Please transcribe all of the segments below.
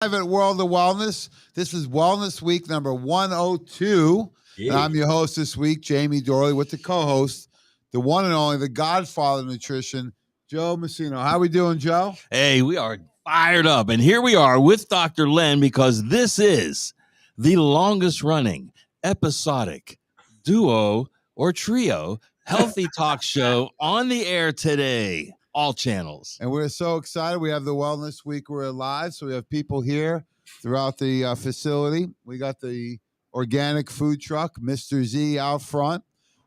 Live at World of Wellness. This is Wellness Week number 102. And I'm your host this week, Jamie Dorley, with the co-host, the one and only, the godfather of nutrition, Joe Messino. How we doing, Joe? Hey, we are fired up. And here we are with Dr. Len because this is the longest running episodic duo or trio healthy talk show on the air today. All channels. And we're so excited. We have the Wellness Week. We're live, so we have people here throughout the facility. We got the organic food truck, Mr. Z, out front.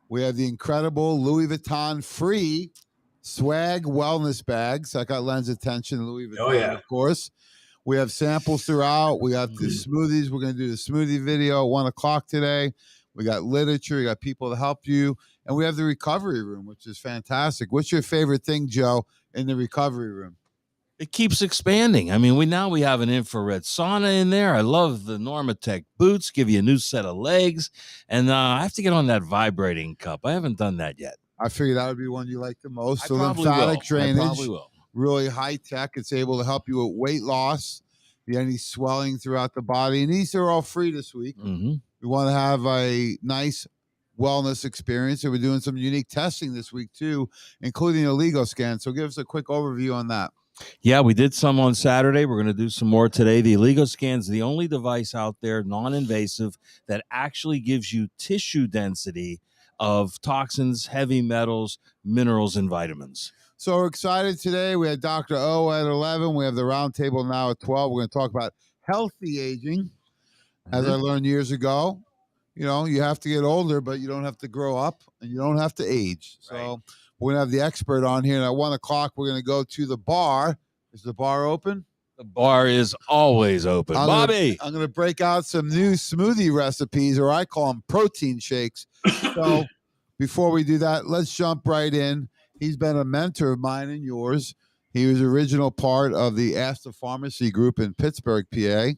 We have the incredible Louis Vuitton free swag wellness bags. That got Len's attention, Louis Vuitton, of course. We have samples throughout. We got the smoothies. We're going to do the smoothie video at 1 o'clock today. We got literature. We got people to help you. And we have the recovery room, which is fantastic. What's your favorite thing, Joe, in the recovery room? It keeps expanding. I mean, we have an infrared sauna in there. I love the Normatec boots, give you a new set of legs. And I have to get on that vibrating cup. I haven't done that yet. I figured that would be one you like the most. So lymphatic drainage, really high tech. It's able to help you with weight loss, any swelling throughout the body. And these are all free this week. Mm-hmm. We want to have a nice wellness experience. So we're doing some unique testing this week too, including a LEGO scan. So give us a quick overview on that. Yeah, we did some on Saturday. We're going to do some more today. The LEGO scan is the only device out there, non-invasive, that actually gives you tissue density of toxins, heavy metals, minerals, and vitamins. So we're excited today. We had Dr. O at 11. We have the round table now at 12. We're going to talk about healthy aging. As I learned years ago, you have to get older, but you don't have to grow up and you don't have to age. So we're going to have the expert on here. And at 1 o'clock, we're going to go to the bar. Is the bar open? The bar is always open. Bobby. I'm going to break out some new smoothie recipes, or I call them protein shakes. So before we do that, let's jump right in. He's been a mentor of mine and yours. He was original part of the Asta Pharmacy Group in Pittsburgh, PA.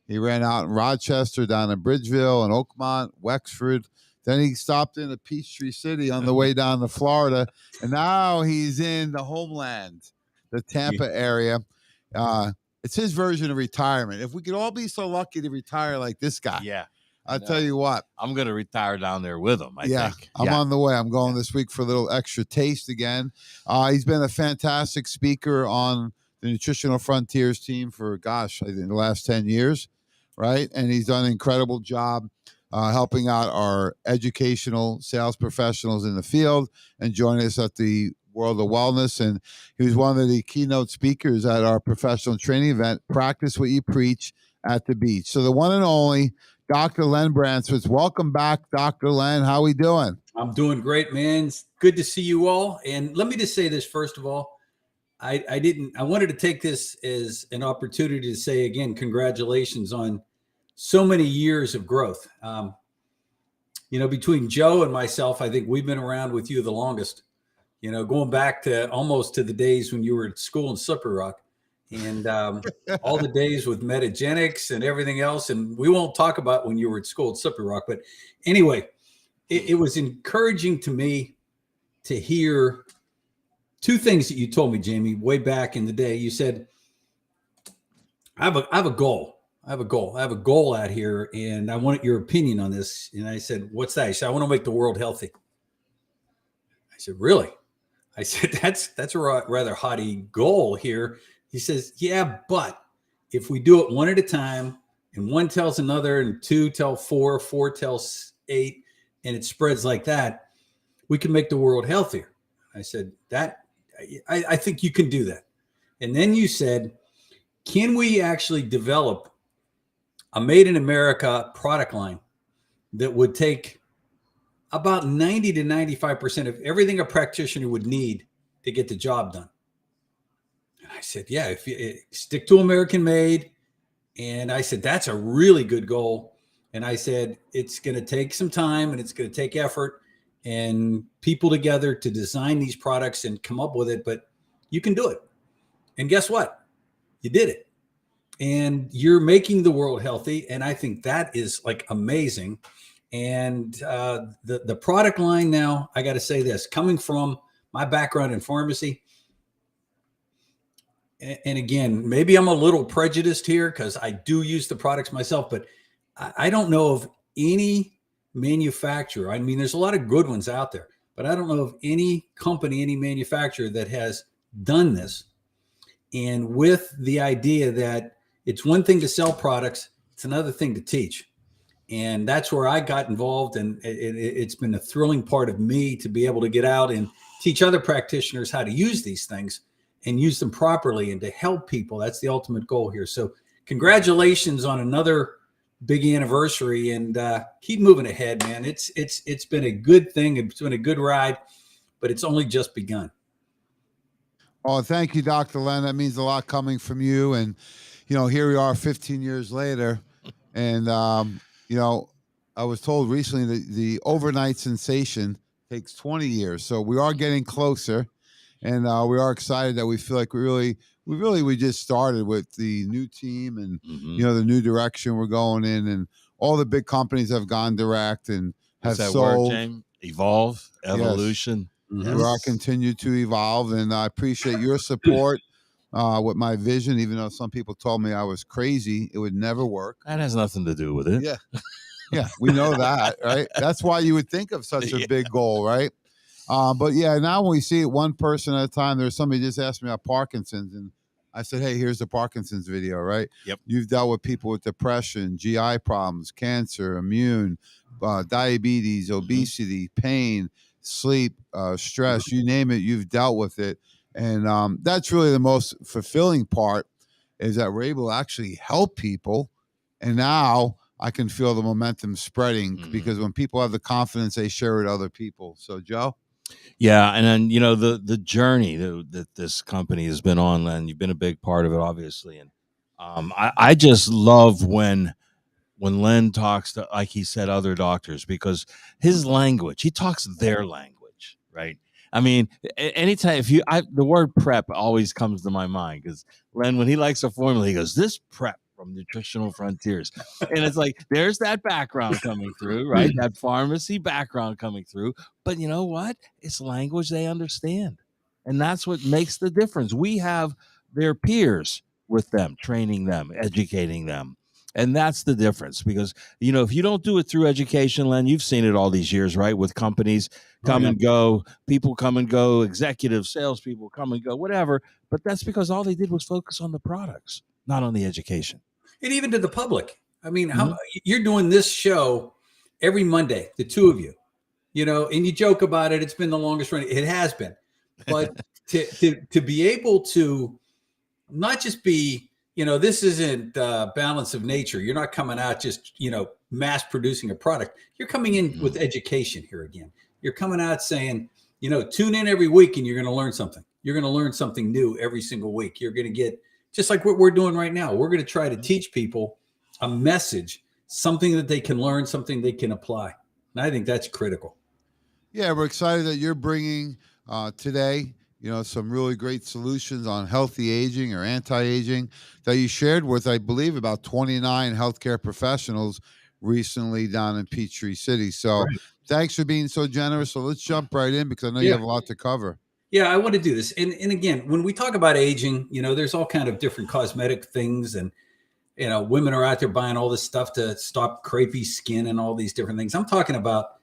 He ran out in Rochester, down in Bridgeville, and Oakmont, Wexford. Then he stopped in Peachtree City on the way down to Florida. And now he's in the homeland, the Tampa area. It's his version of retirement. If we could all be so lucky to retire like this guy, I'll tell you what. I'm going to retire down there with him, I think. I'm on the way. I'm going this week for a little extra taste again. He's been a fantastic speaker on the Nutritional Frontiers team for, I think the last 10 years. Right. And he's done an incredible job helping out our educational sales professionals in the field and joining us at the World of Wellness. And he was one of the keynote speakers at our professional training event, Practice What You Preach at the Beach. So the one and only Dr. Len Brancewicz. Welcome back, Dr. Len. How we doing? I'm doing great, man. It's good to see you all. And let me just say this, first of all. I wanted to take this as an opportunity to say again, congratulations on so many years of growth. Between Joe and myself, I think we've been around with you the longest, going back to almost to the days when you were at school in Slippery Rock and all the days with Metagenics and everything else. And we won't talk about when you were at school at Slippery Rock, but anyway, it was encouraging to me to hear two things that you told me, Jamie, way back in the day. You said, I have a goal. I have a goal out here, and I want your opinion on this. And I said, what's that? He said, I want to make the world healthy. I said, really? I said, that's a rather haughty goal here. He says, yeah, but if we do it one at a time, and one tells another, and two tell four, four tells eight, and it spreads like that, we can make the world healthier. I said, I think you can do that. And then you said, can we actually develop a made in America product line that would take about 90 to 95% of everything a practitioner would need to get the job done? And I said, yeah, if you stick to American made. And I said, that's a really good goal. And I said, it's going to take some time and it's going to take effort and people together to design these products and come up with it, but you can do it. And guess what? You did it. And you're making the world healthy. And I think that is like amazing. And the product line now, I got to say this, coming from my background in pharmacy, and again, maybe I'm a little prejudiced here because I do use the products myself, but I don't know of any manufacturer. I mean, there's a lot of good ones out there, but I don't know of any company, any manufacturer that has done this. And with the idea that it's one thing to sell products, it's another thing to teach. And that's where I got involved. And it's been a thrilling part of me to be able to get out and teach other practitioners how to use these things and use them properly and to help people. That's the ultimate goal here. So congratulations on another big anniversary, and keep moving ahead, man. It's been a good thing. It's been a good ride, but it's only just begun. Oh, thank you, Dr. Len. That means a lot coming from you. And, here we are 15 years later. And, I was told recently that the overnight sensation takes 20 years. So we are getting closer. And we are excited that we feel like we just started with the new team and, the new direction we're going in. And all the big companies have gone direct and have sold. Word, James? Evolve, evolution. Yes. We are continue to evolve. And I appreciate your support with my vision, even though some people told me I was crazy. It would never work. That has nothing to do with it. Yeah. Yeah, we know that, right? That's why you would think of such a big goal, right? But yeah, now when we see it one person at a time, there's somebody just asked me about Parkinson's, and I said, hey, here's the Parkinson's video, right? Yep. You've dealt with people with depression, GI problems, cancer, immune, diabetes, obesity, pain, sleep, stress, you name it, you've dealt with it. And that's really the most fulfilling part, is that we're able to actually help people. And now I can feel the momentum spreading because when people have the confidence, they share it with other people. So, Joe? Yeah, and then the journey that this company has been on, Len, you've been a big part of it, obviously, and I just love when Len talks to, like he said, other doctors, because his language, he talks their language, right? I mean, anytime the word prep always comes to my mind, because Len, when he likes a formula, he goes, "This prep from Nutritional Frontiers," and it's like there's that background coming through, right? That pharmacy background coming through. But you know what? It's language they understand, and that's what makes the difference. We have their peers with them, training them, educating them. And that's the difference, because, if you don't do it through education, Len, you've seen it all these years, right? With companies come and go, people come and go, executives, salespeople come and go, whatever. But that's because all they did was focus on the products, not on the education. And even to the public. I mean, how you're doing this show every Monday, the two of you, and you joke about it. It's been the longest running. It has been. But to be able to not just be, this isn't balance of nature. You're not coming out just, mass producing a product. You're coming in with education here again. You're coming out saying, tune in every week and you're going to learn something. You're going to learn something new every single week. You're going to get, just like what we're doing right now. We're going to try to teach people a message, something that they can learn, something they can apply. And I think that's critical. Yeah, we're excited that you're bringing today, some really great solutions on healthy aging or anti-aging that you shared with, I believe, about 29 healthcare professionals recently down in Peachtree City. So Thanks for being so generous. So let's jump right in, because I know you have a lot to cover. Yeah, I want to do this. And again, when we talk about aging, there's all kind of different cosmetic things, and, women are out there buying all this stuff to stop crepey skin and all these different things. I'm talking about,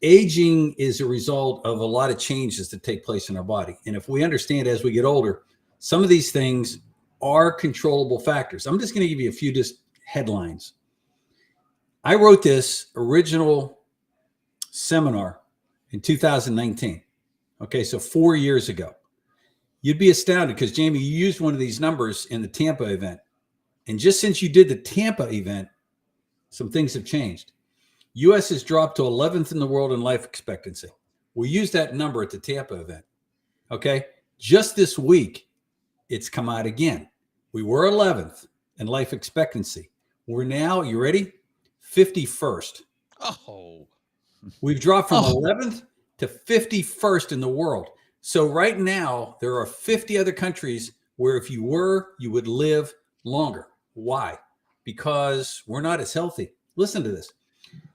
aging is a result of a lot of changes that take place in our body. And if we understand as we get older, some of these things are controllable factors. I'm just going to give you a few just headlines. I wrote this original seminar in 2019. Okay, so 4 years ago. You'd be astounded because, Jamie, you used one of these numbers in the Tampa event. And just since you did the Tampa event, some things have changed. U.S. has dropped to 11th in the world in life expectancy. We used that number at the Tampa event. Okay, just this week, it's come out again. We were 11th in life expectancy. We're now, you ready? 51st. Oh. We've dropped from 11th to 51st in the world. So right now, there are 50 other countries where if you were, you would live longer. Why? Because we're not as healthy. Listen to this.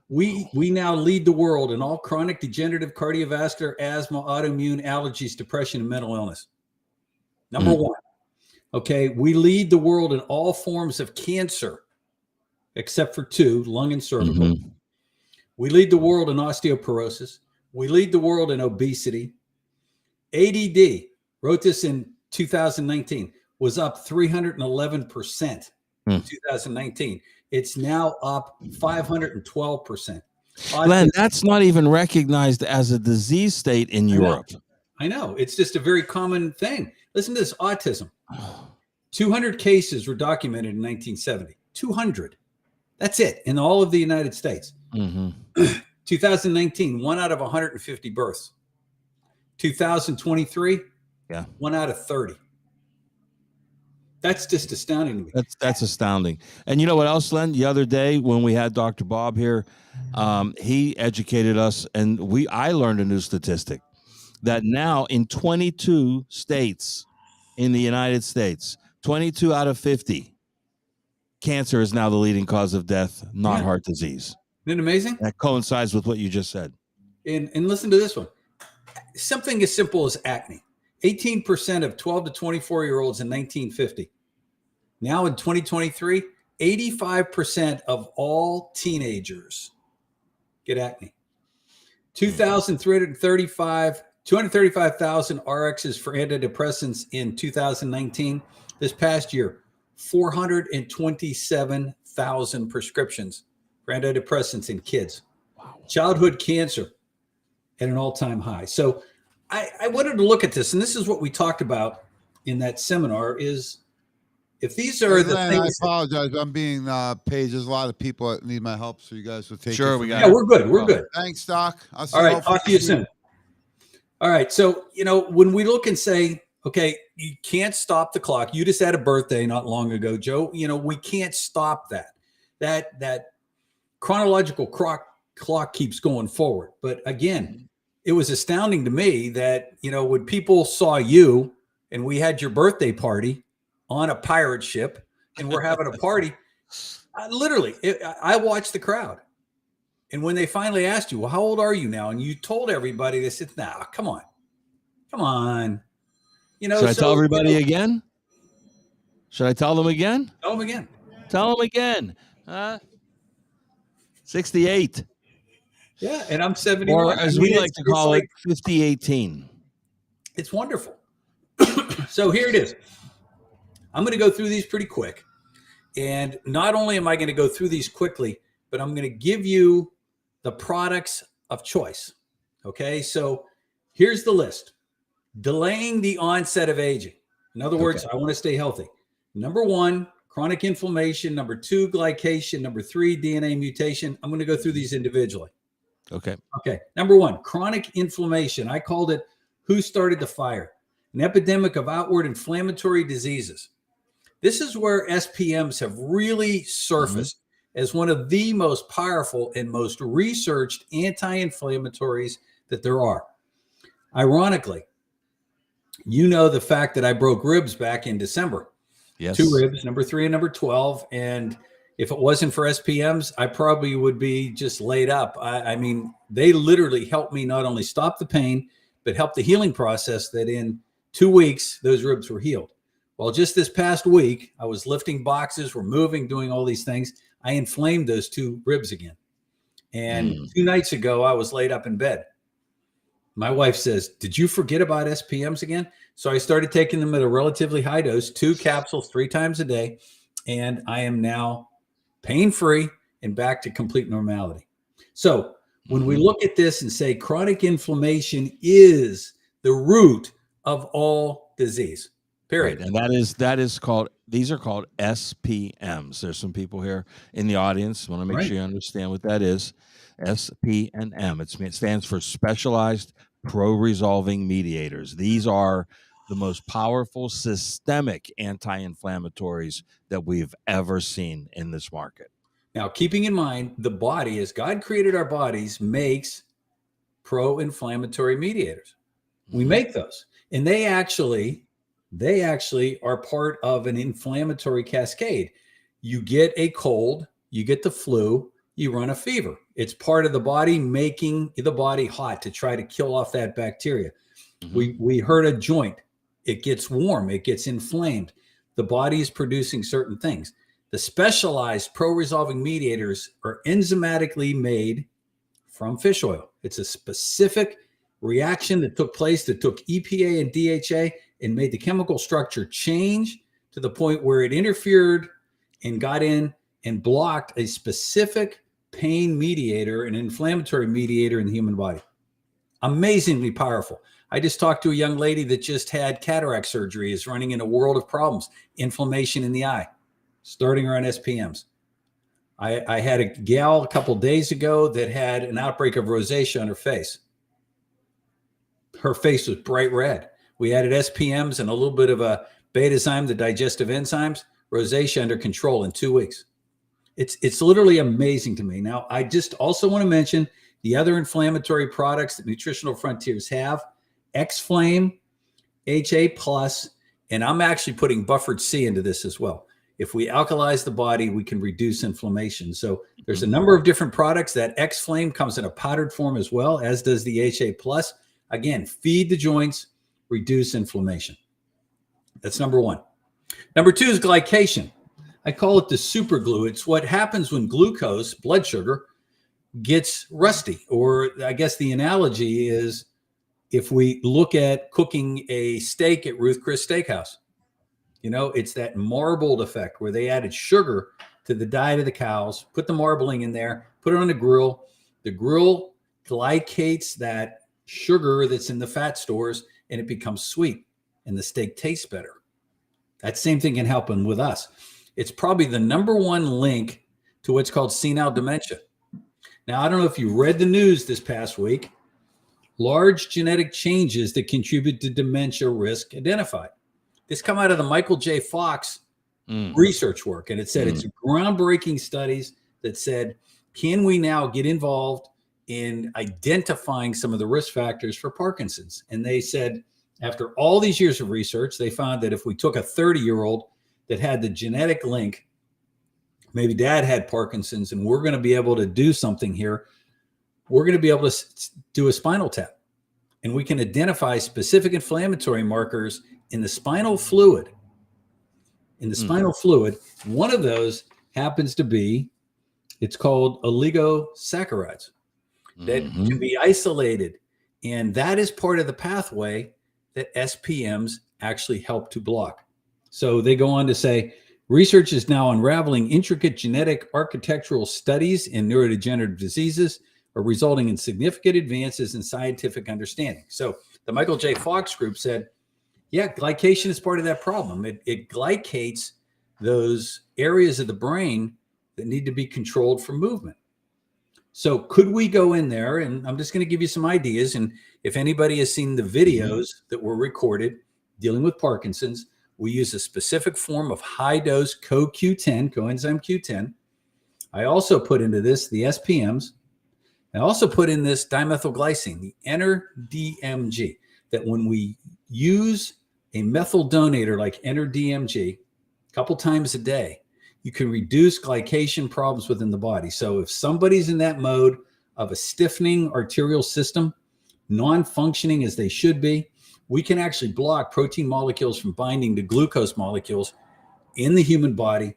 We now lead the world in all chronic degenerative cardiovascular, asthma, autoimmune, allergies, depression, and mental illness. Number one. Okay. We lead the world in all forms of cancer, except for 2, lung and cervical. Mhm. We lead the world in osteoporosis. We lead the world in obesity. ADD, wrote this in 2019, was up 311% in 2019. It's now up 512%. Len, that's not even recognized as a disease state in Europe. I know. It's just a very common thing. Listen to this, autism. 200 cases were documented in 1970. 200. That's it in all of the United States. 2019, 1 out of 150 births. 2023, 1 out of 30. That's just astounding to me. That's astounding. And you know what else, Len? The other day when we had Dr. Bob here, he educated us, and I learned a new statistic that now in 22 states in the United States, 22 out of 50, cancer is now the leading cause of death, not heart disease. Isn't it amazing? That coincides with what you just said. And listen to this one. Something as simple as acne. 18% of 12 to 24-year-olds in 1950. Now in 2023, 85% of all teenagers get acne. 235,000 RXs for antidepressants in 2019. This past year, 427,000 prescriptions for antidepressants in kids. Wow. Childhood cancer at an all-time high. So I wanted to look at this, and this is what we talked about in that seminar, is if these are the things. I apologize. I'm being paid. There's a lot of people that need my help, so you guys will take Sure, it. we got it. Yeah, we're good. We're good. Thanks, Doc. All right, talk to you soon. All right, so, when we look and say, okay, you can't stop the clock. You just had a birthday not long ago, Joe. We can't stop that. That chronological clock keeps going forward. But again, it was astounding to me that, when people saw you and we had your birthday party on a pirate ship and we're having a party, I watched the crowd. And when they finally asked you, well, how old are you now? And you told everybody, they said, nah, come on. Should I tell everybody again? Should I tell them again? Tell them again. Tell them again. 68. Yeah, and I'm 71. Or as we like to call it, 5018. It's wonderful. So here it is. I'm going to go through these pretty quick. And not only am I going to go through these quickly, but I'm going to give you the products of choice. Okay, so here's the list. Delaying the onset of aging. In other words, I want to stay healthy. Number 1, chronic inflammation. Number 2, glycation. Number 3, DNA mutation. I'm going to go through these individually. Okay. Number 1, chronic inflammation. I called it who started the fire? An epidemic of outward inflammatory diseases. This is where SPMs have really surfaced as one of the most powerful and most researched anti-inflammatories that there are. Ironically, the fact that I broke ribs back in December. Yes. 2 ribs, number 3 and number 12. And if it wasn't for SPMs, I probably would be just laid up. I mean, they literally helped me not only stop the pain, but help the healing process that in 2 weeks, those ribs were healed. Well, just this past week, I was lifting boxes, we're moving, doing all these things. I inflamed those 2 ribs again. And 2 nights ago, I was laid up in bed. My wife says, did you forget about SPMs again? So I started taking them at a relatively high dose, 2 capsules 3 times a day. And I am now pain-free and back to complete normality. So when we look at this and say chronic inflammation is the root of all disease, period. Right. And that is called, these are called SPMs. There's some people here in the audience. Want to make sure you understand what that is. SPM. It stands for Specialized Pro-Resolving Mediators. These are the most powerful systemic anti-inflammatories that we've ever seen in this market. Now, keeping in mind, the body, as God created our bodies, makes pro-inflammatory mediators. We make those. And they actually are part of an inflammatory cascade. You get a cold, you get the flu, you run a fever. It's part of the body making the body hot to try to kill off that bacteria. We hurt a joint. It gets warm. It gets inflamed. the body is producing certain things. The specialized pro-resolving mediators are enzymatically made from fish oil. It's a specific reaction that took place that took EPA and DHA and made the chemical structure change to the point where it interfered and got in and blocked a specific pain mediator, an inflammatory mediator in the human body. Amazingly powerful. I just talked to a young lady that just had cataract surgery, is running in a world of problems, inflammation in the eye, starting her on SPMs. I had a gal a couple days ago that had an outbreak of rosacea on her face. Her face was bright red. We added SPMs and a little bit of a betazyme, the digestive enzymes, rosacea under control in 2 weeks. It's literally amazing to me. Now, I just also want to mention the other inflammatory products that Nutritional Frontiers have: X-Flame, HA+, and I'm actually putting buffered C into this as well. If we alkalize the body, we can reduce inflammation. So there's a number of different products. That X-Flame comes in a powdered form as well, as does the HA+. Again, feed the joints, reduce inflammation. That's number one. Number two is glycation. I call it the super glue. It's what happens when glucose, blood sugar, gets rusty. Or I guess the analogy is if we look at cooking a steak at Ruth Chris Steakhouse. You know, it's that marbled effect where they added sugar to the diet of the cows, put the marbling in there, put it on the grill. The grill glycates that sugar that's in the fat stores, and it becomes sweet, and the steak tastes better. That same thing can happen with us. It's probably the number one link to what's called senile dementia. Now, I don't know if you read the news this past week. Large genetic changes that contribute to dementia risk identified. This come out of the Michael J. Fox research work, and it said it's groundbreaking studies that said, can we now get involved in identifying some of the risk factors for Parkinson's? And they said, after all these years of research, they found that if we took a 30-year-old that had the genetic link, maybe dad had Parkinson's, and we're going to be able to do something here. We're going to be able to do a spinal tap, and we can identify specific inflammatory markers in the spinal fluid. In the spinal fluid, one of those happens to be, it's called oligosaccharides that can be isolated. And that is part of the pathway that SPMs actually help to block. So they go on to say, research is now unraveling intricate genetic architectural studies in neurodegenerative diseases are resulting in significant advances in scientific understanding. So the Michael J. Fox group said, yeah, glycation is part of that problem. It glycates those areas of the brain that need to be controlled for movement. So could we go in there, and I'm just going to give you some ideas, and if anybody has seen the videos that were recorded dealing with Parkinson's, we use a specific form of high-dose CoQ10, coenzyme Q10. I also put into this the SPMs. I also put in this dimethylglycine, the Enter-DMG, that when we use a methyl donator like Enter-DMG a couple times a day, you can reduce glycation problems within the body. So if somebody's in that mode of a stiffening arterial system, non-functioning as they should be, we can actually block protein molecules from binding to glucose molecules in the human body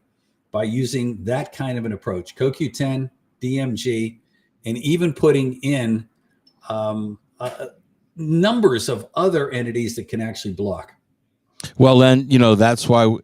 by using that kind of an approach, CoQ10, DMG, and even putting in numbers of other entities that can actually block. Well, then, you know, that's why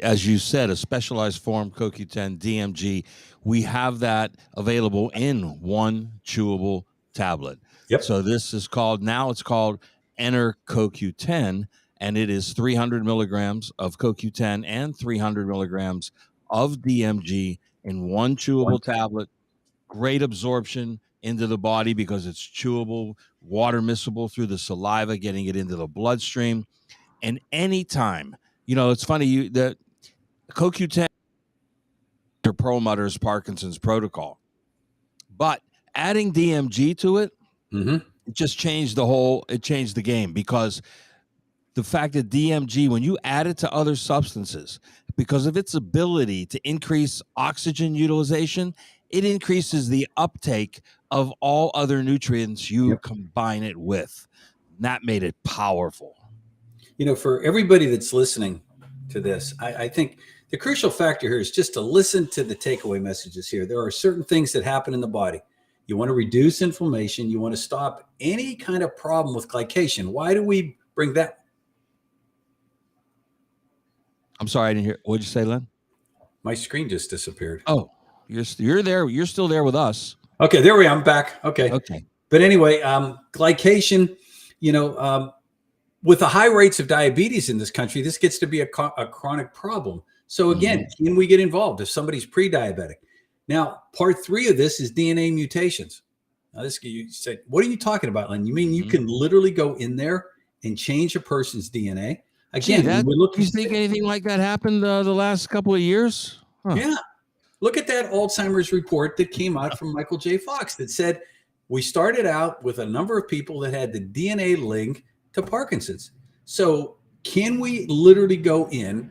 as you said, a specialized form, CoQ10, DMG, we have that available in one chewable tablet. Yep. So this is it's called Enter CoQ10, and it is 300 milligrams of CoQ10 and 300 milligrams of DMG in one chewable tablet. Great absorption into the body because it's chewable, water miscible through the saliva, getting it into the bloodstream. And anytime, you know, it's funny, the CoQ10 Perlmutter's Parkinson's protocol, but adding DMG to it, it just changed the game, because the fact that DMG, when you add it to other substances, because of its ability to increase oxygen utilization, it increases the uptake of all other nutrients you combine it with. And that made it powerful. You know, for everybody that's listening to this. I think the crucial factor here is just to listen to the takeaway messages here. There are certain things that happen in the body. You want to reduce inflammation. You want to stop any kind of problem with glycation. Why do we bring that? I'm sorry, I didn't hear. What'd you say, Len? My screen just disappeared. Oh, you're there. You're still there with us. Okay, there we are. I'm back. Okay. But anyway, glycation, with the high rates of diabetes in this country, this gets to be a chronic problem. So again, can we get involved if somebody's pre-diabetic? Now, part 3 of this is DNA mutations. Now, you say, what are you talking about, Len? You mean you can literally go in there and change a person's DNA? Again, you think anything like that happened the last couple of years? Huh. Yeah. Look at that Alzheimer's report that came out from Michael J. Fox that said we started out with a number of people that had the DNA link to Parkinson's. So can we literally go in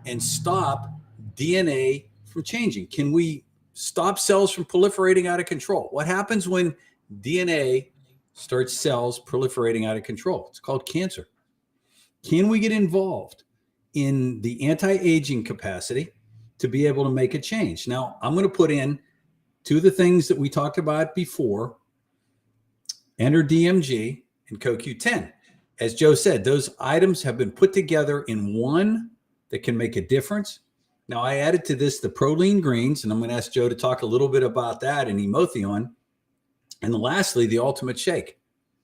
and stop DNA from changing? Can we stop cells from proliferating out of control? What happens when DNA starts cells proliferating out of control? It's called cancer. Can we get involved in the anti-aging capacity to be able to make a change? Now, I'm going to put in 2 of the things that we talked about before, enter DMG and CoQ10. As Joe said, those items have been put together in one that can make a difference. Now, I added to this the proline greens, and I'm going to ask Joe to talk a little bit about that and Emotion. And lastly, the ultimate shake.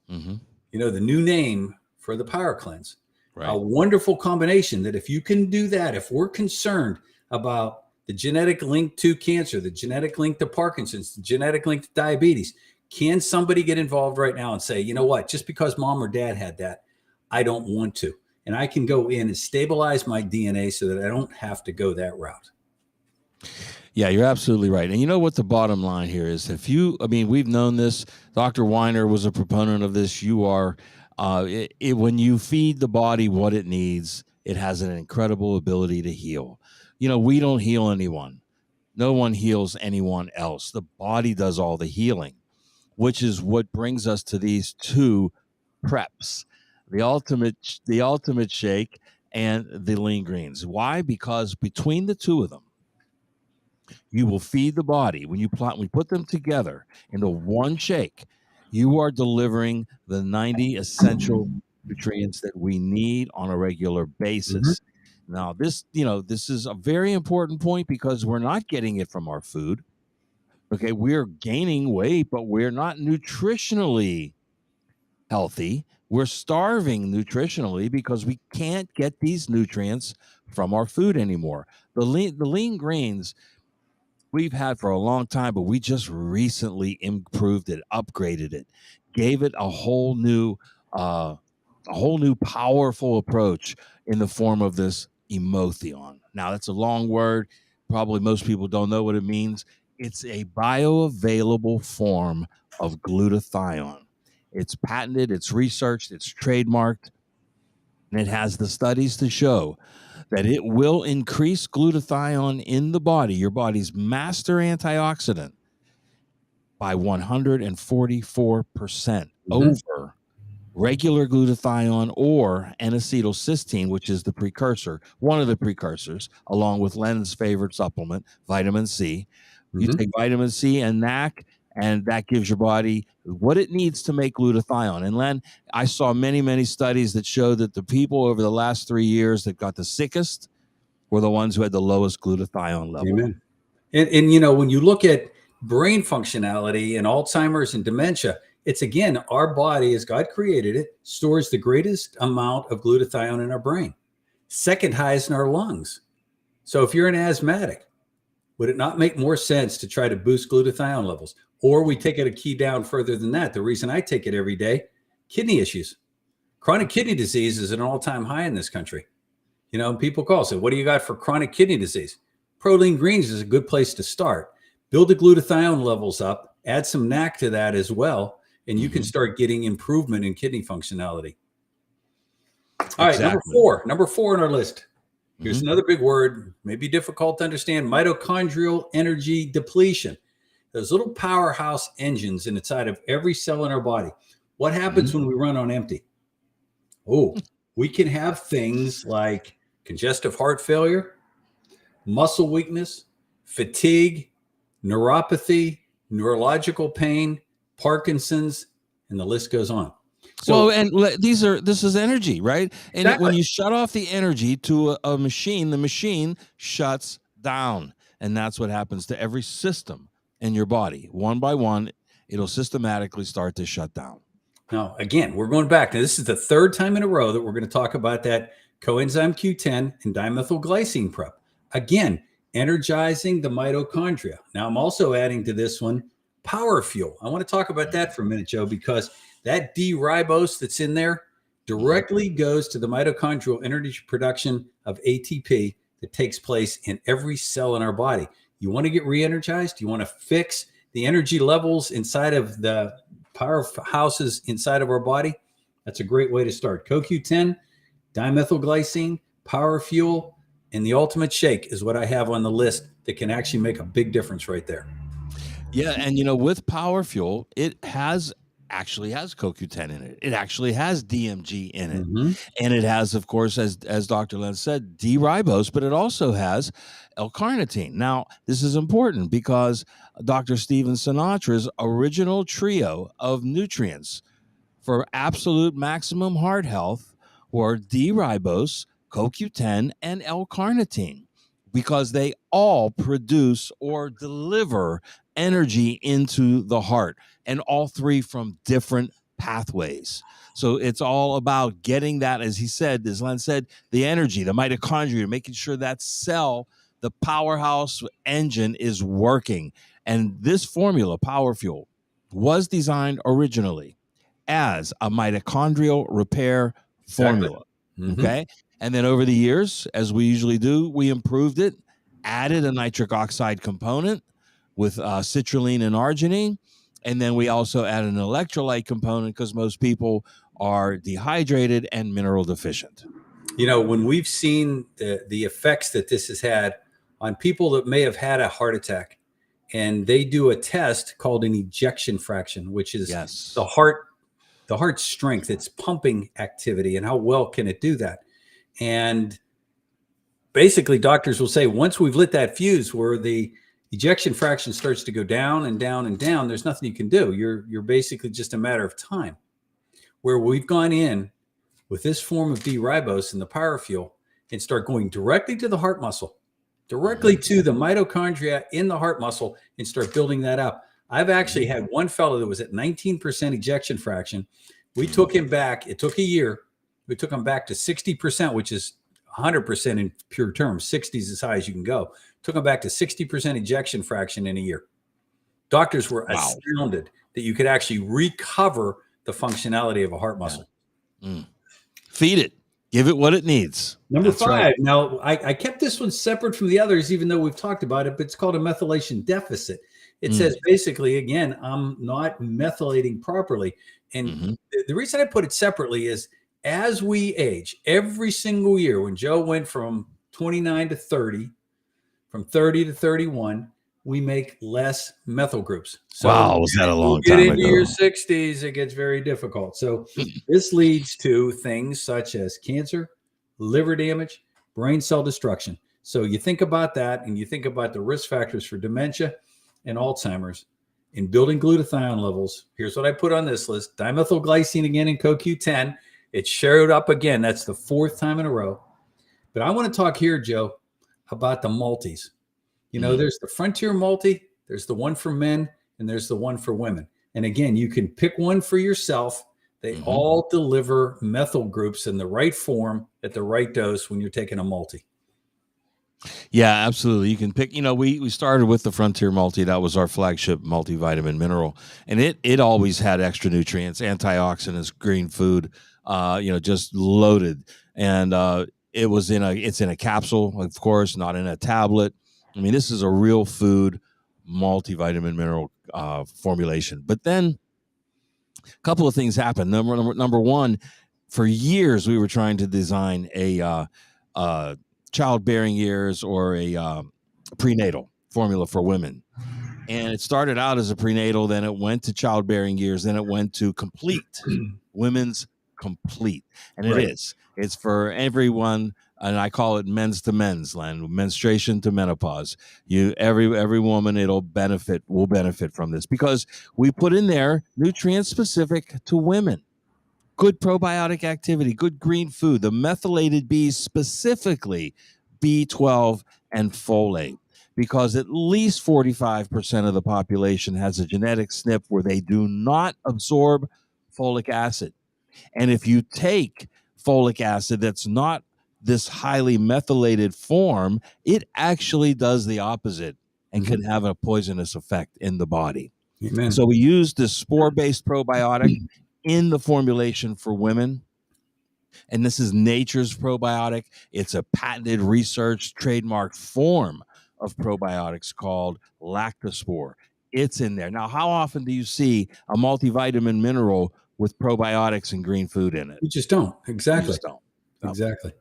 The new name for the power cleanse. Right. A wonderful combination that if you can do that, if we're concerned about the genetic link to cancer, the genetic link to Parkinson's, the genetic link to diabetes, can somebody get involved right now and say, you know what, just because mom or dad had that, I don't want to. And I can go in and stabilize my DNA so that I don't have to go that route. Yeah, you're absolutely right. And you know what the bottom line here is? We've known this. Dr. Weiner was a proponent of this. You are. When you feed the body what it needs, it has an incredible ability to heal. We don't heal anyone. No one heals anyone else. The body does all the healing, which is what brings us to these 2 preps, the ultimate shake and the lean greens. Why? Because between the 2 of them, you will feed the body. When we put them together into one shake, you are delivering the 90 essential nutrients that we need on a regular basis. Now, this is a very important point because we're not getting it from our food. Okay, we're gaining weight, but we're not nutritionally healthy. We're starving nutritionally because we can't get these nutrients from our food anymore. The lean greens we've had for a long time, but we just recently improved it, upgraded it, gave it a whole new powerful approach in the form of this Emotion. Now, that's a long word. Probably most people don't know what it means. It's a bioavailable form of glutathione. It's patented, it's researched, it's trademarked, and it has the studies to show that it will increase glutathione in the body, your body's master antioxidant, by 144% over regular glutathione or N-acetylcysteine, which is the precursor, one of the precursors, along with Len's favorite supplement, vitamin C. You take vitamin C and NAC, and that gives your body what it needs to make glutathione. And Len, I saw many, many studies that show that the people over the last 3 years that got the sickest were the ones who had the lowest glutathione level. Amen. And when you look at brain functionality and Alzheimer's and dementia, it's again, our body, as God created it, stores the greatest amount of glutathione in our brain, second highest in our lungs. So if you're an asthmatic, would it not make more sense to try to boost glutathione levels? Or we take it a key down further than that. The reason I take it every day, kidney issues. Chronic kidney disease is at an all-time high in this country. People call, say, what do you got for chronic kidney disease? Proline greens is a good place to start. Build the glutathione levels up, add some NAC to that as well, and you can start getting improvement in kidney functionality. All right, number four on our list. Here's another big word, maybe difficult to understand, mitochondrial energy depletion. Those little powerhouse engines inside of every cell in our body. What happens when we run on empty? We can have things like congestive heart failure, muscle weakness, fatigue, neuropathy, neurological pain, Parkinson's, and the list goes on. So, well, and this is energy, right? And exactly. when you shut off the energy to a machine, the machine shuts down. And that's what happens to every system in your body. One by one, it'll systematically start to shut down. Now, again, we're going back. Now, this is the third time in a row that we're going to talk about that coenzyme Q10 and dimethylglycine prep. Again, energizing the mitochondria. Now, I'm also adding to this one power fuel. I want to talk about that for a minute, Joe, because that D-ribose that's in there directly goes to the mitochondrial energy production of ATP that takes place in every cell in our body. You want to get re-energized? You want to fix the energy levels inside of the powerhouses inside of our body? That's a great way to start. CoQ10, dimethylglycine, power fuel, and the ultimate shake is what I have on the list that can actually make a big difference right there. Yeah, and with Power Fuel, it actually has CoQ10 in it. It actually has DMG in it. Mm-hmm. And it has, of course, as Dr. Len said, D-ribose, but it also has L-carnitine. Now, this is important because Dr. Steven Sinatra's original trio of nutrients for absolute maximum heart health were D-ribose, CoQ10, and L-carnitine, because they all produce or deliver energy into the heart, and all three from different pathways. So it's all about getting that, as Len said, the energy, the mitochondria, making sure that cell, the powerhouse engine, is working. And this formula, Power Fuel, was designed originally as a mitochondrial repair formula. Exactly. Mm-hmm. Okay. And then over the years, as we usually do, we improved it, added a nitric oxide component with citrulline and arginine. And then we also added an electrolyte component because most people are dehydrated and mineral deficient. When we've seen the effects that this has had on people that may have had a heart attack, and they do a test called an ejection fraction, which is the heart strength, its pumping activity, and how well can it do that. And basically, doctors will say, once we've lit that fuse where the ejection fraction starts to go down and down and down, there's nothing you can do. You're basically just a matter of time. Where we've gone in with this form of D-ribose and the power fuel and start going directly to the heart muscle, directly to the mitochondria in the heart muscle, and start building that up. I've actually had one fellow that was at 19% ejection fraction. We took him back. It took a year. We took him back to 60%, which is 100% in pure terms. 60 is as high as you can go. Took him back to 60% ejection fraction in a year. Doctors were astounded that you could actually recover the functionality of a heart muscle. Feed it. Give it what it needs. Number 5. Right. Now, I kept this one separate from the others, even though we've talked about it, but it's called a methylation deficit. It says basically, again, I'm not methylating properly. And the reason I put it separately is as we age, every single year, when Joe went from 29 to 30, from 30 to 31, we make less methyl groups. So was that a long time ago? Get into your 60s, it gets very difficult. So this leads to things such as cancer, liver damage, brain cell destruction. So you think about that, and you think about the risk factors for dementia and Alzheimer's in building glutathione levels. Here's what I put on this list: dimethylglycine again in CoQ10. It showed up again. That's the 4th time in a row. But I want to talk here, Joe, about the multis. There's the Frontier multi, there's the one for men, and there's the one for women. And again, you can pick one for yourself. They all deliver methyl groups in the right form at the right dose when you're taking a multi. Yeah, absolutely. You can pick, we started with the Frontier multi. That was our flagship multivitamin mineral. And it always had extra nutrients, antioxidants, green food, just loaded. And it's in a capsule, of course, not in a tablet. I mean, this is a real food multivitamin mineral formulation. But then a couple of things happened. Number one, for years we were trying to design a childbearing years or a prenatal formula for women. And it started out as a prenatal, then it went to childbearing years, then it went to complete, women's complete. And it is. It's for everyone and I call it men's to men's, Len, menstruation to menopause. Every woman will benefit from this because we put in there nutrients specific to women. Good probiotic activity, good green food, the methylated Bs, specifically B12 and folate, because at least 45% of the population has a genetic SNP where they do not absorb folic acid. And if you take folic acid that's not this highly methylated form, it actually does the opposite and can have a poisonous effect in the body. Amen. So we use this spore-based probiotic in the formulation for women. And this is nature's probiotic. It's a patented, research, trademarked form of probiotics called Lactospore. It's in there. Now, how often do you see a multivitamin mineral with probiotics and green food in it? You just don't. Exactly. You just don't. No. Exactly.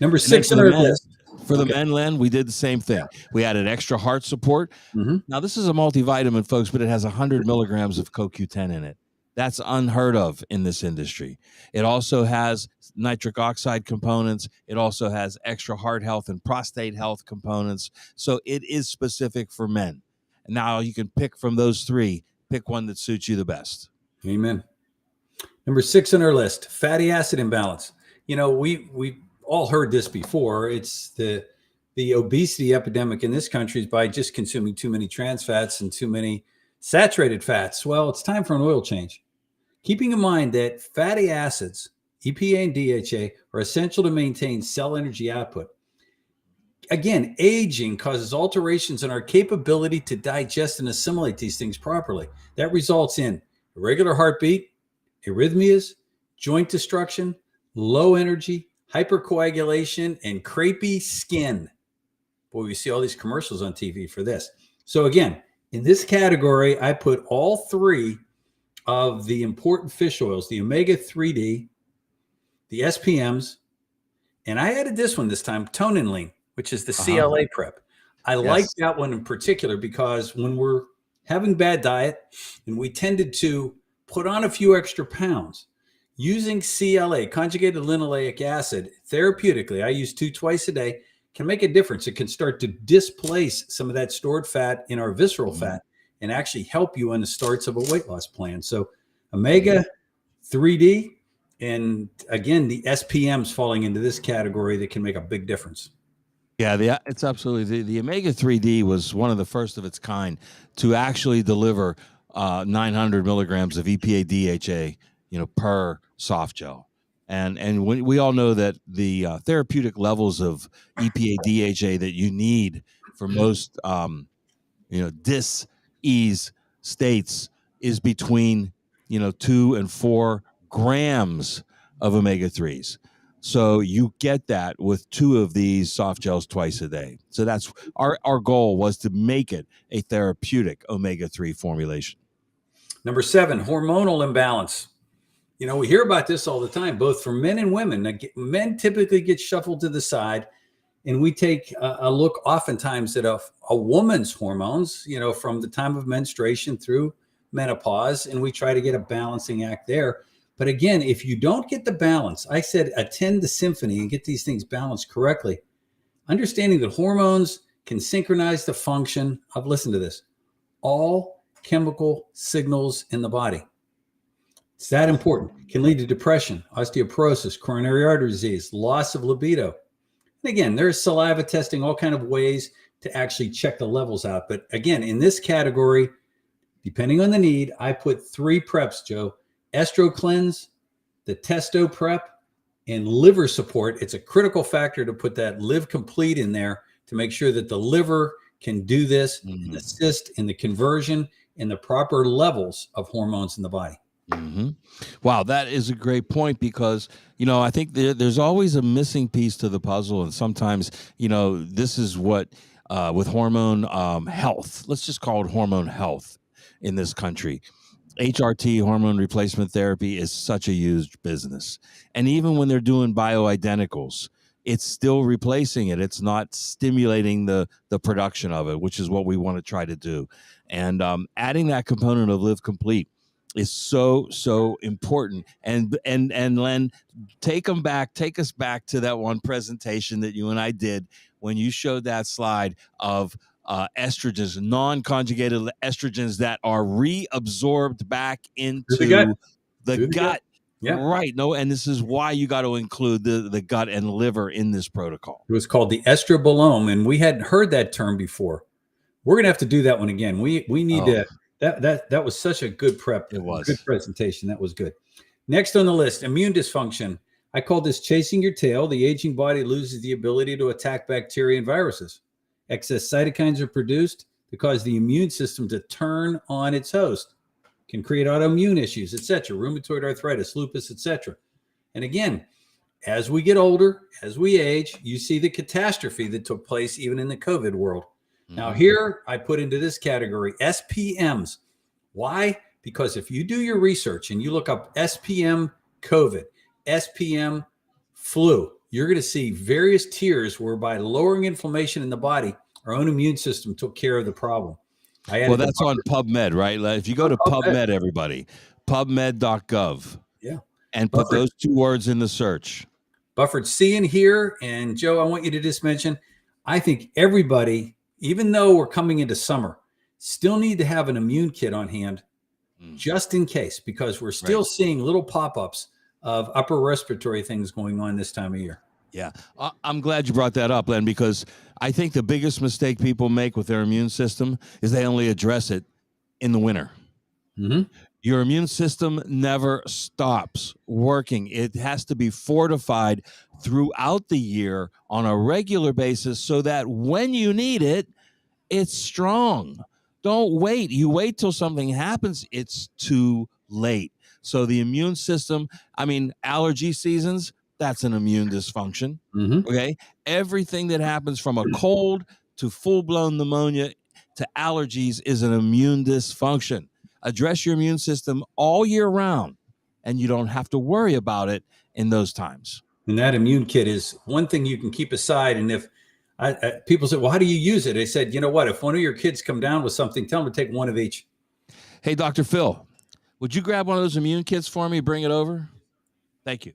Number 6 on our list. For the men, Len, we did the same thing. We added extra heart support. Now, this is a multivitamin, folks, but it has 100 milligrams of CoQ10 in it. That's unheard of in this industry. It also has nitric oxide components. It also has extra heart health and prostate health components. So it is specific for men. Now you can pick from those three. Pick one that suits you the best. Amen. Number 6 on our list, fatty acid imbalance. You know, we all heard this before. It's the obesity epidemic in this country is by just consuming too many trans fats and too many saturated fats. Well, it's time for an oil change. Keeping in mind that fatty acids, EPA and DHA, are essential to maintain cell energy output. Again, aging causes alterations in our capability to digest and assimilate these things properly. That results in irregular heartbeat, arrhythmias, joint destruction, low energy, hypercoagulation, and crepey skin. Boy, we see all these commercials on TV for this. So again, in this category, I put all 3 of the important fish oils, the omega-3D, the SPMs, and I added this one this time, toninline, which is the CLA prep. I like that one in particular because when we're having bad diet and we tended to put on a few extra pounds, using CLA, conjugated linoleic acid, therapeutically, I use 2 twice a day, can make a difference. It can start to displace some of that stored fat in our visceral fat and actually help you in the starts of a weight loss plan. So omega-3D and, again, the SPMs falling into this category that can make a big difference. Yeah, it's absolutely. The omega-3D was one of the first of its kind to actually deliver 900 milligrams of EPA DHA, per soft gel. And we all know that the therapeutic levels of EPA DHA that you need for most, dis-ease states is between, 2 and 4 grams of omega-3s. So you get that with 2 of these soft gels twice a day. So that's our goal was to make it a therapeutic omega-3 formulation. Number 7, hormonal imbalance. We hear about this all the time, both for men and women. Now, men typically get shuffled to the side, and we take a look oftentimes at a woman's hormones, from the time of menstruation through menopause, and we try to get a balancing act there. But again, if you don't get the balance, I said attend the symphony and get these things balanced correctly. Understanding that hormones can synchronize the function of, listen to this, all chemical signals in the body. It's that important. Can lead to depression, osteoporosis, coronary artery disease, loss of libido. And again, there's saliva testing, all kind of ways to actually check the levels out. But again, in this category, depending on the need, I put 3 preps, Joe. Estro cleanse, the testo prep, and liver support. It's a critical factor to put that live complete in there to make sure that the liver can do this and assist in the conversion and the proper levels of hormones in the body. Wow, that is a great point because, I think there's always a missing piece to the puzzle. And sometimes, this is what with hormone health, let's just call it hormone health in this country. HRT, hormone replacement therapy, is such a huge business. And even when they're doing bioidenticals, it's still replacing it. It's not stimulating the production of it, which is what we want to try to do. And adding that component of Live Complete is so important. And Len, take us back to that one presentation that you and I did when you showed that slide of estrogens, non-conjugated estrogens that are reabsorbed back into the gut. Yeah. Right. No, and this is why you got to include the gut and liver in this protocol. It was called the estrobolome, and we hadn't heard that term before. We're gonna have to do that one again. We need to. That was such a good prep. It was good presentation. That was good. Next on the list, immune dysfunction. I call this chasing your tail. The aging body loses the ability to attack bacteria and viruses. Excess cytokines are produced to cause the immune system to turn on its host. Can create autoimmune issues, etc., rheumatoid arthritis, lupus, etc. And again, as we get older, as we age, you see the catastrophe that took place even in the COVID world. Now here I put into this category SPMs. Why? Because if you do your research and you look up SPM COVID, SPM flu, you're going to see various tiers whereby lowering inflammation in the body, our own immune system took care of the problem. Well, that's on PubMed, right? If you go to PubMed, everybody, pubmed.gov. Yeah. And put those two words in the search. Buffered C in here. And Joe, I want you to just mention, I think everybody, even though we're coming into summer, still need to have an immune kit on hand just in case, because we're still seeing little pop-ups of upper respiratory things going on this time of year. Yeah. I'm glad you brought that up, Len, because I think the biggest mistake people make with their immune system is they only address it in the winter. Your immune system never stops working. It has to be fortified throughout the year on a regular basis so that when you need it, it's strong. Don't wait. You wait till something happens, it's too late. So the immune system, I mean, allergy seasons, that's an immune dysfunction. Okay. Everything that happens from a cold to full-blown pneumonia to allergies is an immune dysfunction. Address your immune system all year round, and you don't have to worry about it in those times. And that immune kit is one thing you can keep aside. And if people say, well, how do you use it? I said, you know what? If one of your kids come down with something, tell them to take one of each. Hey, Dr. Phil, would you grab one of those immune kits for me? Bring it over. Thank you.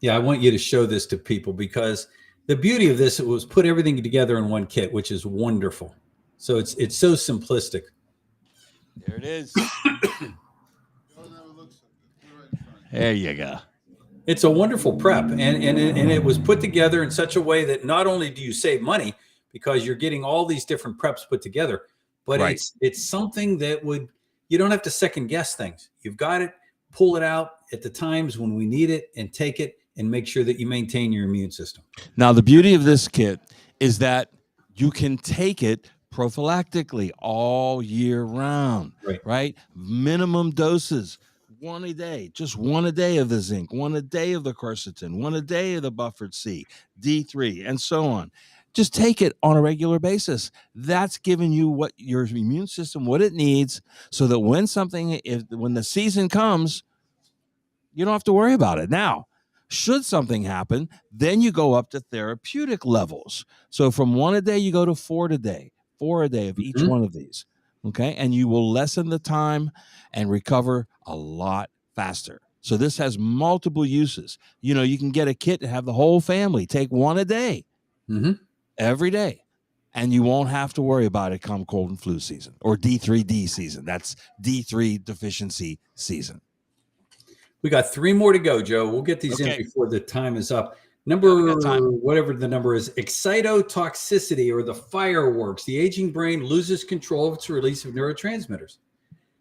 Yeah, I want you to show this to people because the beauty of this, it was put everything together in one kit, which is wonderful. So it's so simplistic. There it is. There you go. It's a wonderful prep, and it was put together in such a way that not only do you save money because you're getting all these different preps put together, but it's something that you don't have to second guess things. You've got it, pull it out at the times when we need it, and take it and make sure that you maintain your immune system. Now, the beauty of this kit is that you can take it prophylactically all year round, right? Minimum doses, one a day, just one a day of the zinc, one a day of the quercetin, one a day of the buffered C, D3, and so on. Just take it on a regular basis. That's giving you what your immune system, what it needs, so that when the season comes, you don't have to worry about it. Now, should something happen, then you go up to therapeutic levels. So from one a day, you go to four a day of each one of these. Okay. And you will lessen the time and recover a lot faster. So this has multiple uses. You know, you can get a kit to have the whole family take one a day every day. And you won't have to worry about it come cold and flu season or D3D season. That's D3 deficiency season. We got 3 more to go, Joe. We'll get these in before the time is up. Whatever the number is, excitotoxicity, or the fireworks. The aging brain loses control of its release of neurotransmitters.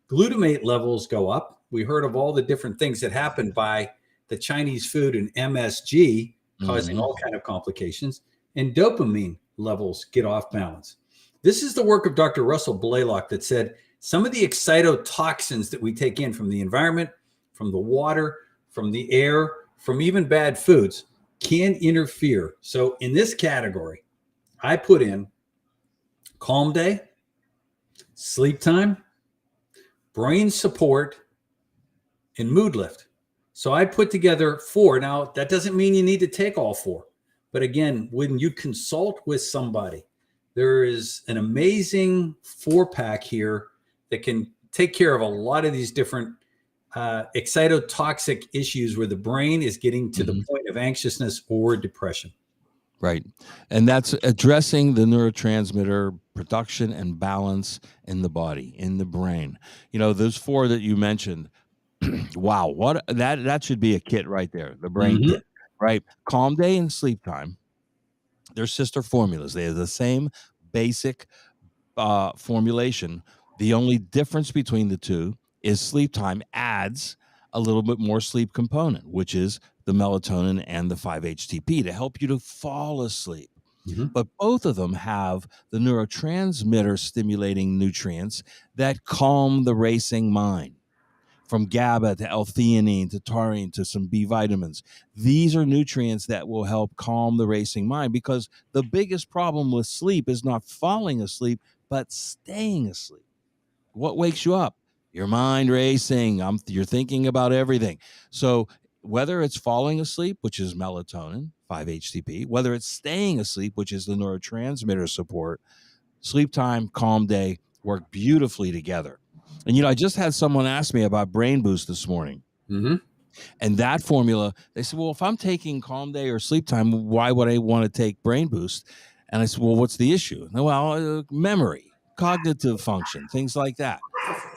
Glutamate levels go up. We heard of all the different things that happen by the Chinese food and MSG causing all kind of complications. And dopamine levels get off balance. This is the work of Dr. Russell Blaylock that said some of the excitotoxins that we take in from the environment, from the water, from the air, from even bad foods can interfere. So in this category, I put in calm day, sleep time, brain support, and mood lift. So I put together 4. Now, that doesn't mean you need to take all 4. But again, when you consult with somebody, there is an amazing 4-pack here that can take care of a lot of these different excitotoxic issues where the brain is getting to the point of anxiousness or depression. Right. And that's addressing the neurotransmitter production and balance in the body, in the brain. Those 4 that you mentioned, wow, what that should be a kit right there, the brain kit, right? Calm day and sleep time. They're sister formulas. They have the same basic formulation. The only difference between the two is sleep time adds a little bit more sleep component, which is the melatonin and the 5-HTP to help you to fall asleep. But both of them have the neurotransmitter stimulating nutrients that calm the racing mind. From GABA to L-theanine to taurine to some B vitamins. These are nutrients that will help calm the racing mind, because the biggest problem with sleep is not falling asleep, but staying asleep. What wakes you up? Your mind racing. You're thinking about everything. So whether it's falling asleep, which is melatonin, 5-HTP, whether it's staying asleep, which is the neurotransmitter support, sleep time, calm day work beautifully together. And, I just had someone ask me about Brain Boost this morning. And that formula, they said, well, if I'm taking calm day or sleep time, why would I want to take Brain Boost? And I said, well, what's the issue? Well, memory, cognitive function, things like that.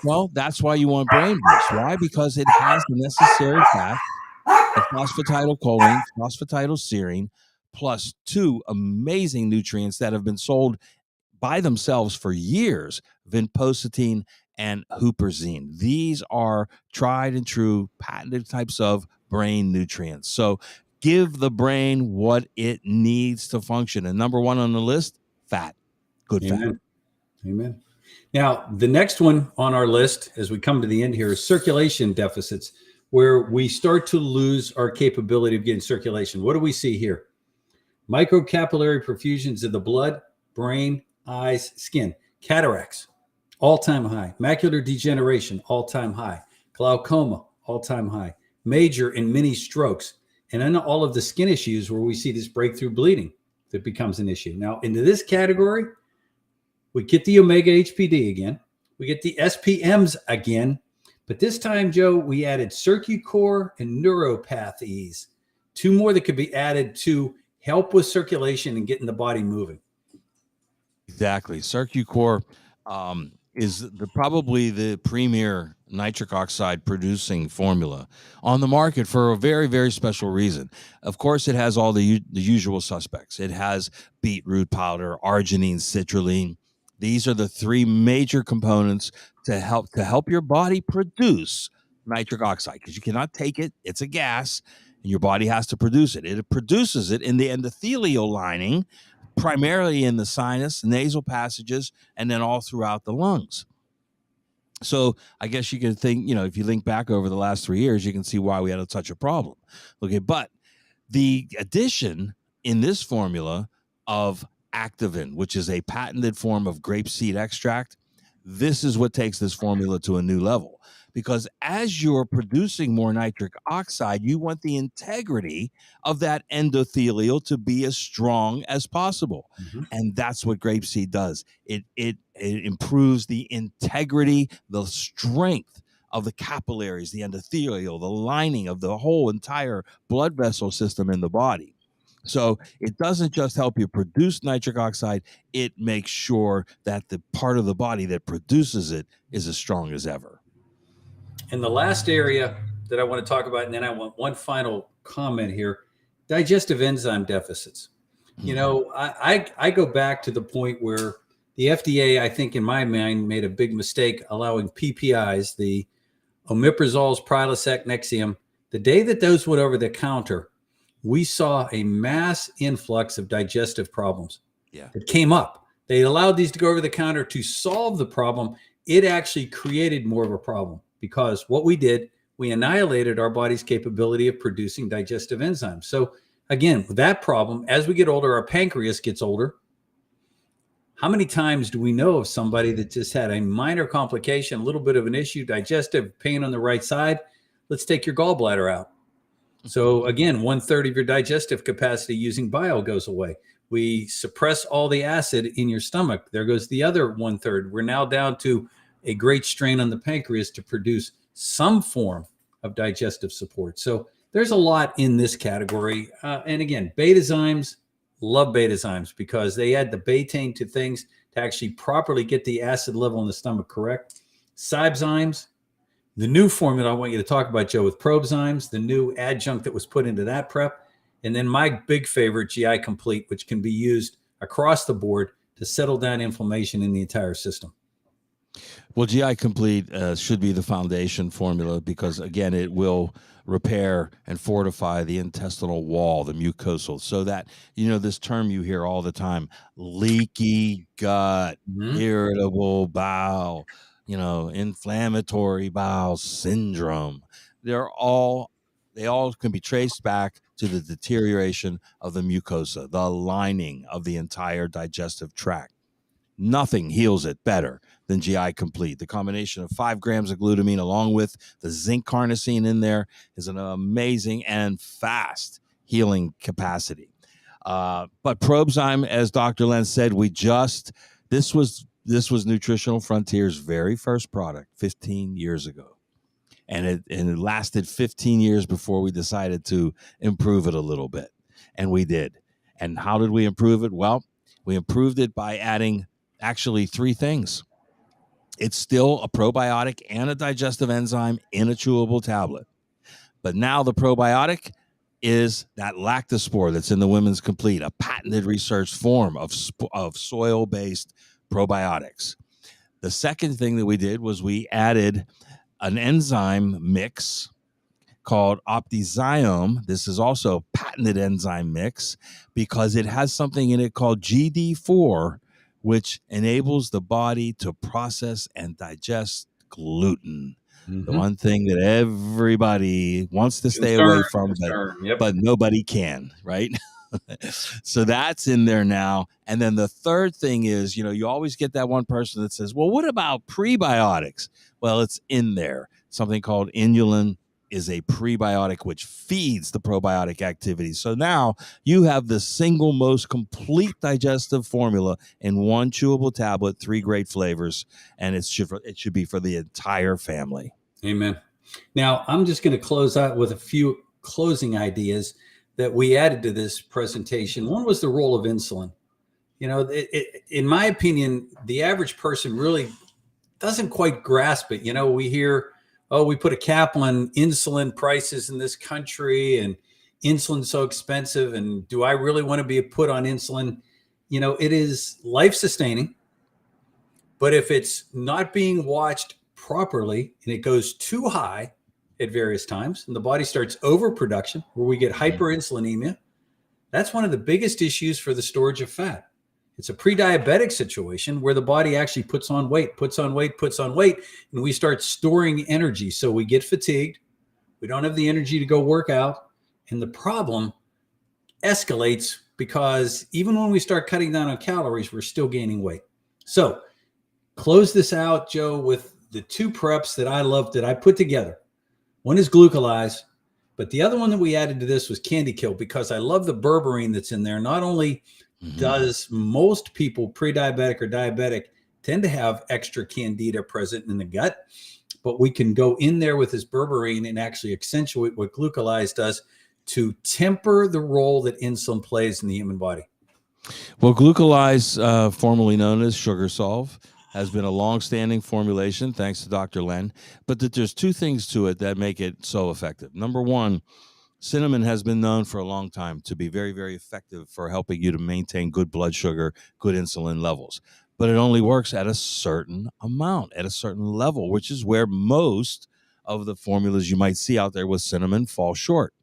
Well, that's why you want Brain Boost. Why? Because it has the necessary fat, the phosphatidylcholine, phosphatidylserine, plus 2 amazing nutrients that have been sold by themselves for years, vinpocetine and huperzine. These are tried and true patented types of brain nutrients. So give the brain what it needs to function. And number 1 on the list, fat. Good fat. Amen. Now, the next one on our list, as we come to the end here, is circulation deficits, where we start to lose our capability of getting circulation. What do we see here? Microcapillary perfusions of the blood, brain, eyes, skin. Cataracts, all-time high. Macular degeneration, all-time high. Glaucoma, all-time high. Major and mini strokes. And then all of the skin issues where we see this breakthrough bleeding that becomes an issue. Now, into this category, we get the omega HPD again. We get the SPMs again. But this time, Joe, we added CircuCore and neuropathies. 2 more that could be added to help with circulation and getting the body moving. Exactly. CircuCore is probably the premier nitric oxide producing formula on the market for a very, very special reason. Of course, it has all the usual suspects. It has beetroot powder, arginine, citrulline. These are the 3 major components to help your body produce nitric oxide, because you cannot take it. It's a gas, and your body has to produce it. It produces it in the endothelial lining, primarily in the sinus, nasal passages, and then all throughout the lungs. So I guess you can think, if you link back over the last 3 years, you can see why we had such a problem. Okay, but the addition in this formula of Activin, which is a patented form of grapeseed extract, this is what takes this formula to a new level. Because as you're producing more nitric oxide, you want the integrity of that endothelial to be as strong as possible. And that's what grapeseed does. It improves the integrity, the strength of the capillaries, the endothelial, the lining of the whole entire blood vessel system in the body. So it doesn't just help you produce nitric oxide, it makes sure that the part of the body that produces it is as strong as ever. And the last area that I want to talk about, and then I want one final comment here, digestive enzyme deficits. I go back to the point where the FDA, I think in my mind, made a big mistake allowing PPIs, the omeprazoles, Prilosec, Nexium. The day that those went over the counter, we saw a mass influx of digestive problems that came up. They allowed these to go over the counter to solve the problem. It actually created more of a problem, because what we did, we annihilated our body's capability of producing digestive enzymes. So again, with that problem, as we get older, our pancreas gets older. How many times do we know of somebody that just had a minor complication, a little bit of an issue, digestive pain on the right side? Let's take your gallbladder out. So again, 1/3 of your digestive capacity using bile goes away. We suppress all the acid in your stomach. There goes the other 1/3. We're now down to a great strain on the pancreas to produce some form of digestive support. So there's a lot in this category. And again, betazymes, love betazymes because they add the betaine to things to actually properly get the acid level in the stomach correct. Cybezymes, the new formula I want you to talk about, Joe, with Probezymes, the new adjunct that was put into that prep. And then my big favorite, GI Complete, which can be used across the board to settle down inflammation in the entire system. Well, GI Complete should be the foundation formula because, again, it will repair and fortify the intestinal wall, the mucosal, so that, this term you hear all the time, leaky gut, irritable bowel, inflammatory bowel syndrome. They all can be traced back to the deterioration of the mucosa, the lining of the entire digestive tract. Nothing heals it better than GI Complete. The combination of 5 grams of glutamine along with the zinc carnosine in there is an amazing and fast healing capacity. But Probezyme, as Dr. Len said, this was Nutritional Frontier's very first product 15 years ago. And it lasted 15 years before we decided to improve it a little bit. And we did. And how did we improve it? Well, we improved it by adding actually 3 things. It's still a probiotic and a digestive enzyme in a chewable tablet. But now the probiotic is that lactospore that's in the Women's Complete, a patented research form of soil-based probiotics. The second thing that we did was we added an enzyme mix called Optizyome. This is also a patented enzyme mix because it has something in it called GD4, which enables the body to process and digest gluten. The one thing that everybody wants to stay away from, but nobody can, right? So that's in there now. And then the third thing is, you always get that one person that says, well, what about prebiotics? Well, it's in there. Something called inulin is a prebiotic which feeds the probiotic activity. So now you have the single most complete digestive formula in one chewable tablet, 3 great flavors, and it should be for the entire family. Amen. Now, I'm just going to close out with a few closing ideas that we added to this presentation. One was the role of insulin. In my opinion, the average person really doesn't quite grasp it. We hear, we put a cap on insulin prices in this country and insulin's so expensive. And do I really want to be put on insulin? It is life-sustaining, but if it's not being watched properly and it goes too high at various times and the body starts overproduction where we get hyperinsulinemia, that's one of the biggest issues for the storage of fat. It's a pre-diabetic situation where the body actually puts on weight, and we start storing energy. So we get fatigued. We don't have the energy to go work out. And the problem escalates because even when we start cutting down on calories, we're still gaining weight. So close this out, Joe, with the 2 preps that I love that I put together. One is Glucolyze, but the other one that we added to this was Candy Kill because I love the berberine that's in there. Not only does most people, pre-diabetic or diabetic, tend to have extra candida present in the gut, but we can go in there with this berberine and actually accentuate what Glucolyze does to temper the role that insulin plays in the human body. Well, Glucolyze, formerly known as Sugar Solve, has been a long-standing formulation, thanks to Dr. Len, but there's 2 things to it that make it so effective. Number one, cinnamon has been known for a long time to be very, very effective for helping you to maintain good blood sugar, good insulin levels. But it only works at a certain amount, at a certain level, which is where most of the formulas you might see out there with cinnamon fall short.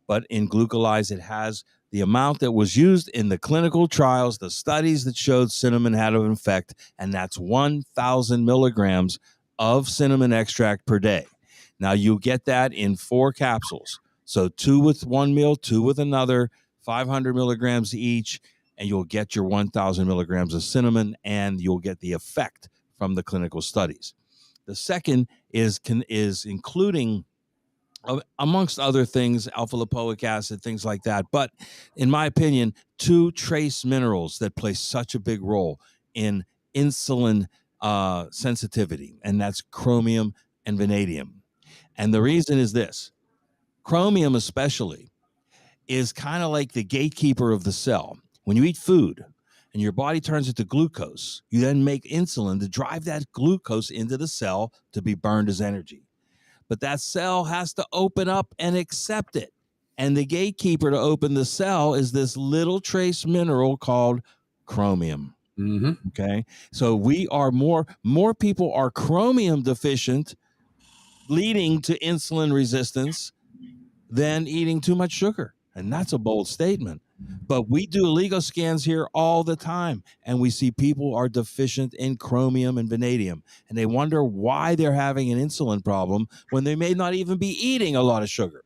But in Glucolyze, it has the amount that was used in the clinical trials, the studies that showed cinnamon had an effect, and that's 1,000 milligrams of cinnamon extract per day. Now, you get that in 4 capsules. So 2 with one meal, 2 with another, 500 milligrams each, and you'll get your 1,000 milligrams of cinnamon, and you'll get the effect from the clinical studies. The second is including, amongst other things, alpha-lipoic acid, things like that. But in my opinion, 2 trace minerals that play such a big role in insulin sensitivity, and that's chromium and vanadium. And the reason is this: chromium, especially, is kind of like the gatekeeper of the cell. When you eat food and your body turns it to glucose, you then make insulin to drive that glucose into the cell to be burned as energy. But that cell has to open up and accept it. And the gatekeeper to open the cell is this little trace mineral called chromium. Mm-hmm. Okay. So we are more people are chromium deficient, leading to insulin resistance, than eating too much sugar. And that's a bold statement. But we do illegal scans here all the time, and we see people are deficient in chromium and vanadium, and they wonder why they're having an insulin problem when they may not even be eating a lot of sugar.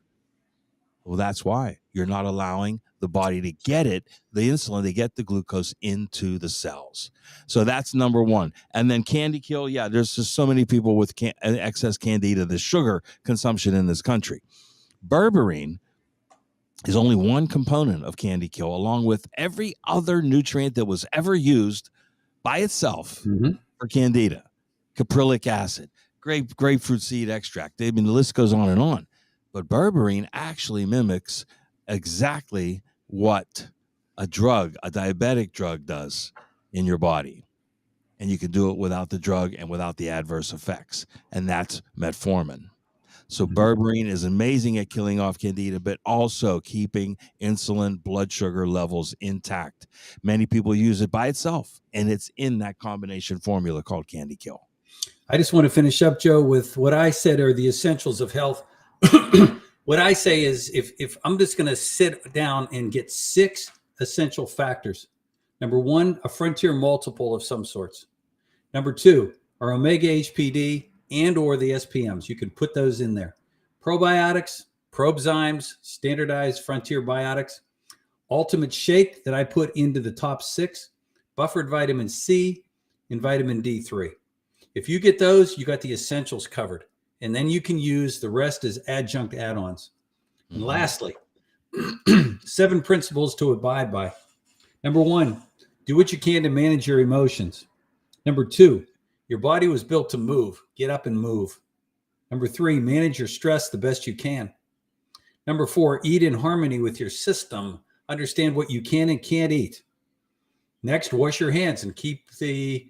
Well, that's why you're not allowing the body to get it, the insulin, to get the glucose into the cells. So that's number one. And then candy kill. Yeah, there's just so many people with excess candida, the sugar consumption in this country. Berberine is only one component of candy kill, along with every other nutrient that was ever used by itself for candida. Caprylic acid, grapefruit seed extract. I mean, the list goes on and on. But berberine actually mimics exactly what a diabetic drug does in your body. And you can do it without the drug and without the adverse effects. And that's metformin. So berberine is amazing at killing off candida, but also keeping insulin blood sugar levels intact. Many people use it by itself, and it's in that combination formula called Candy Kill. I just want to finish up, Joe, with what I said are the essentials of health. What I say is if I'm just going to sit down and get 6 essential factors. Number 1, a frontier multiple of some sorts. Number 2, our omega HPD and or the SPMs. You can put those in there. Probiotics, probzymes, standardized frontier biotics, ultimate shake that I put into the top 6, buffered vitamin C and vitamin D3. If you get those, you got the essentials covered. And then you can use the rest as adjunct add-ons. And lastly, 7 principles to abide by. Number 1, do what you can to manage your emotions. Number 2, your body was built to move. Get up and move. Number 3, manage your stress the best you can. Number 4, eat in harmony with your system. Understand what you can and can't eat. Next, wash your hands and keep the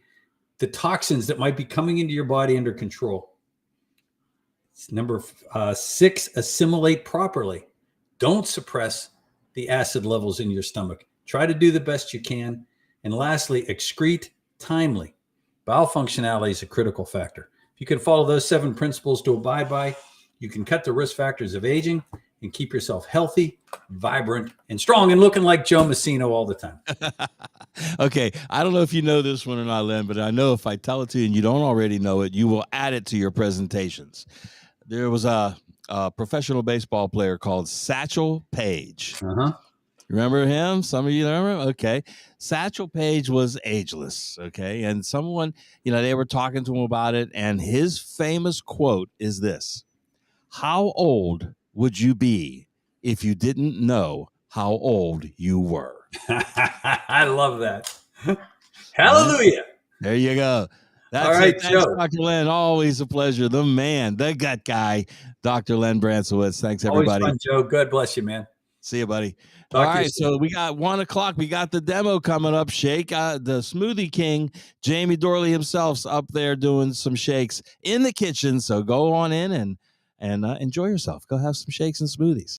toxins that might be coming into your body under control. Number 6, assimilate properly. Don't suppress the acid levels in your stomach. Try to do the best you can. And lastly, excrete timely. Bowel functionality is a critical factor. If you can follow those 7 principles to abide by, you can cut the risk factors of aging and keep yourself healthy, vibrant, and strong, and looking like Joe Messino all the time. Okay, I don't know if you know this one or not, Len, but I know if I tell it to you and you don't already know it, you will add it to your presentations. There was a professional baseball player called Satchel Paige. Remember him? Some of you remember? Okay. Satchel Paige was ageless. Okay. And someone, they were talking to him about it. And his famous quote is this: how old would you be if you didn't know how old you were? I love that. Hallelujah. There you go. That's all right, it. Thanks, Joe. Dr. Len. Always a pleasure. The man, the gut guy, Dr. Len Brancewicz. Thanks, everybody. Always fun, Joe. God bless you, man. See you, buddy. All right, so we got 1:00. We got the demo coming up. Shake. The Smoothie King, Jamie Dorley himself's up there doing some shakes in the kitchen. So go on in and enjoy yourself. Go have some shakes and smoothies.